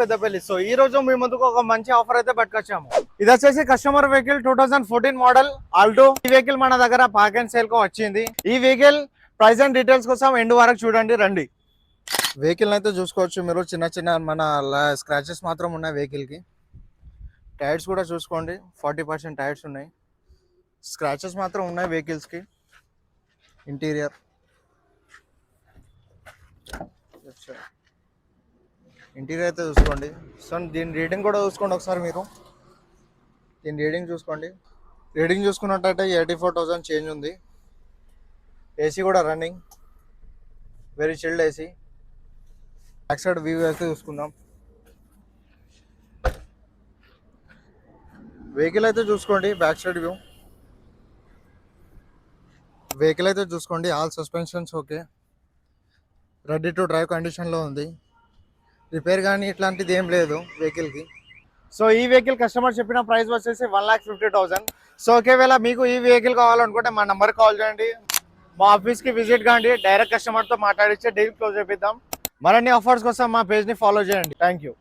Peddapalli. So ఈ రోజు మీ ముందుకు ఒక మంచి ఆఫర్ అయితే పట్టుకొచ్చాము. ఇది వచ్చేసి కస్టమర్ వెహికల్ 2014 మోడల్ ఆల్టో. ఈ వెహికల్ మన దగ్గర పార్క్ అండ్ సేల్ కు వచ్చింది. ఈ వెహికల్ ప్రైస్ అండ్ డీటెయిల్స్ కోసం ఎండ్ వరకు చూడండి రండి. వెహికల్ అయితే చూసుకోవచ్చు మీరు, చిన్న చిన్న మన స్క్రాచెస్ మాత్రం ఉన్నాయి వెహికల్ కి. టైర్స్ కూడా చూసుకోండి, 40% టైర్స్ ఉన్నాయి. స్క్రాచెస్ మాత్రం ఉన్నాయి వెహికల్స్ కి. ఇంటీరియర్ అయితే చూసుకోండి. సో దీని రీడింగ్ కూడా చూసుకోండి ఒకసారి మీరు. దీని రీడింగ్ చూసుకోండి. రీడింగ్ చూసుకున్నట్టయితే 84,000 చేంజ్ ఉంది. ఏసీ కూడా running, very chilled AC. Back side view అయితే చూసుకుందాం. వెహికల్ అయితే చూసుకోండి, బ్యాక్ సైడ్ వ్యూ. వెహికల్ అయితే చూసుకోండి, all suspensions okay, ready to drive కండిషన్లో ఉంది. రిపేర్ కానీ ఇట్లాంటిది ఏం లేదు వెహికల్కి. సో ఈ వెహికల్ కస్టమర్ చెప్పిన ప్రైస్ వచ్చేసి 1,50,000. సో ఒకవేళ మీకు ఈ వెహికల్ కావాలనుకుంటే మా నెంబర్ కాల్ చేయండి, మా ఆఫీస్కి విజిట్ కాండి, డైరెక్ట్ కస్టమర్తో మాట్లాడిస్తే డీల్ క్లోజ్ చేపిద్దాం. మరిన్ని ఆఫర్స్ కోసం మా పేజ్ని ఫాలో చేయండి. Thank you.